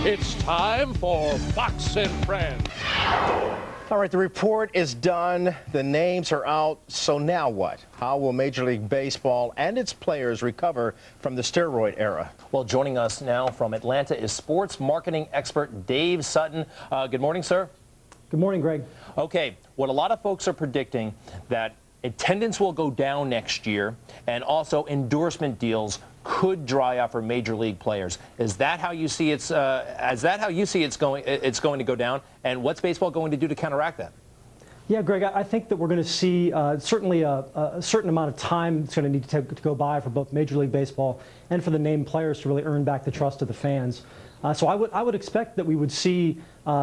It's time for Fox and Friends. All right, the report is done. The names are out. So now what? How will Major League Baseball and its players recover from the steroid era? Well, joining us now from Atlanta is sports marketing expert Dave Sutton. Good morning, sir. Good morning, Greg. Okay, what a lot of folks are predicting that attendance will go down next year, and also endorsement deals could dry up for major league players. Is that how you see it's going to go down? And what's baseball going to do to counteract that? Yeah, Greg, I think that we're going to see certainly a certain amount of time it's going to need to go by for both Major League Baseball and for the named players to really earn back the trust of the fans. So I would expect that we would see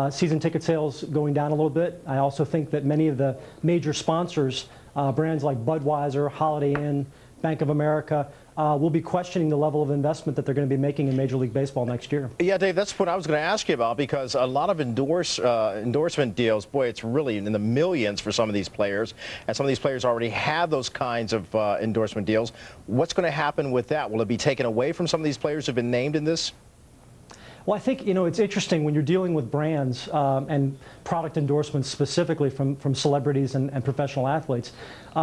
season ticket sales going down a little bit. I also think that many of the major sponsors, brands like Budweiser, Holiday Inn, Bank of America, will be questioning the level of investment that they're going to be making in Major League Baseball next year. Yeah, Dave, that's what I was going to ask you about, because a lot of endorsement deals, boy, it's really in the millions for some of these players, and some of these players already have those kinds of endorsement deals. What's going to happen with that? Will it be taken away from some of these players who have been named in this? Well, I think, it's interesting when you're dealing with brands and product endorsements specifically from celebrities and professional athletes.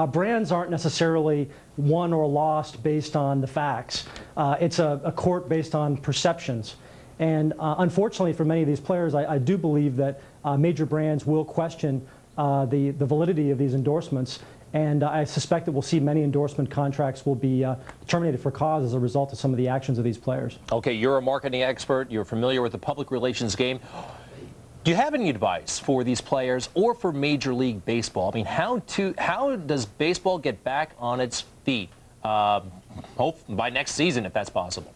Brands aren't necessarily won or lost based on the facts. It's a court based on perceptions. And unfortunately for many of these players, I do believe that major brands will question the validity of these endorsements. And I suspect that we'll see many endorsement contracts will be terminated for cause as a result of some of the actions of these players. Okay, you're a marketing expert. You're familiar with the public relations game. Do you have any advice for these players or for Major League Baseball? I mean, how does baseball get back on its feet? Hope by next season, if that's possible.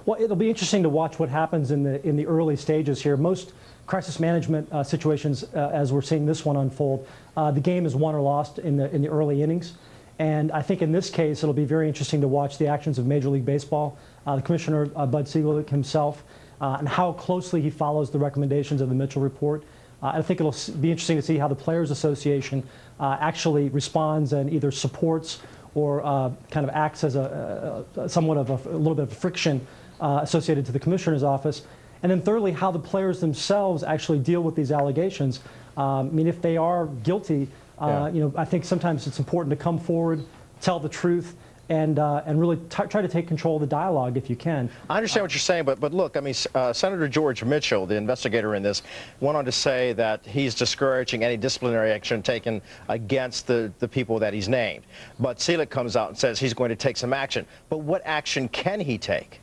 Well, it'll be interesting to watch what happens in the early stages here. Most crisis management situations, as we're seeing this one unfold, the game is won or lost in the early innings. And I think in this case, it'll be very interesting to watch the actions of Major League Baseball, the Commissioner Bud Selig himself, and how closely he follows the recommendations of the Mitchell Report. I think it'll be interesting to see how the Players Association actually responds and either supports or kind of acts as somewhat of a little bit of friction associated to the Commissioner's office. And then thirdly, how the players themselves actually deal with these allegations. I mean, if they are guilty, I think sometimes it's important to come forward, tell the truth, and really try to take control of the dialogue if you can. I understand what you're saying, but look, I mean, Senator George Mitchell, the investigator in this, went on to say that he's discouraging any disciplinary action taken against the people that he's named. But Selig comes out and says he's going to take some action. But what action can he take?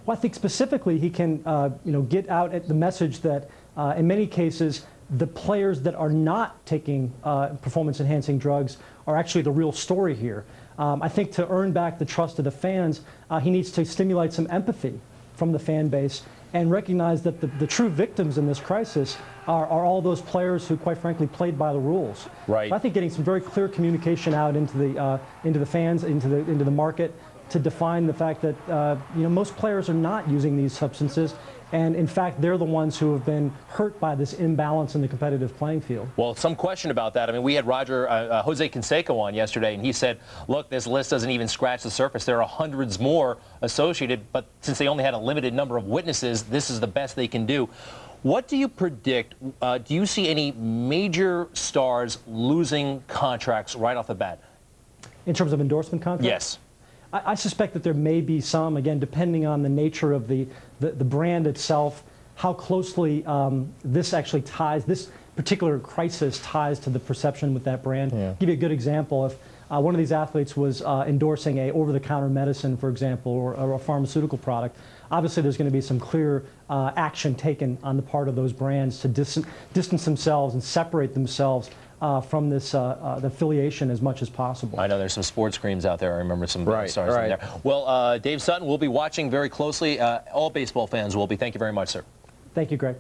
Well, I think specifically he can, get out at the message that in many cases the players that are not taking performance-enhancing drugs are actually the real story here. I think to earn back the trust of the fans, he needs to stimulate some empathy from the fan base and recognize that the true victims in this crisis are all those players who, quite frankly, played by the rules. Right. So I think getting some very clear communication out into the fans, into the market, to define the fact that most players are not using these substances, and in fact they're the ones who have been hurt by this imbalance in the competitive playing field. Well, some question about that. I mean, we had Jose Canseco on yesterday, and he said, look, this list doesn't even scratch the surface. There are hundreds more associated, but since they only had a limited number of witnesses, this is the best they can do. What do you predict? Do you see any major stars losing contracts right off the bat? In terms of endorsement contracts? Yes. I suspect that there may be some, again, depending on the nature of the brand itself, how closely this particular crisis ties to the perception with that brand. Yeah. Give you a good example. If one of these athletes was endorsing a over-the-counter medicine, for example, or a pharmaceutical product, obviously there's going to be some clear action taken on the part of those brands to distance themselves and separate themselves from this the affiliation as much as possible. I know there's some sports screens out there. I remember some stars in there. Well, Dave Sutton, we'll be watching very closely. All baseball fans will be. Thank you very much, sir. Thank you, Greg.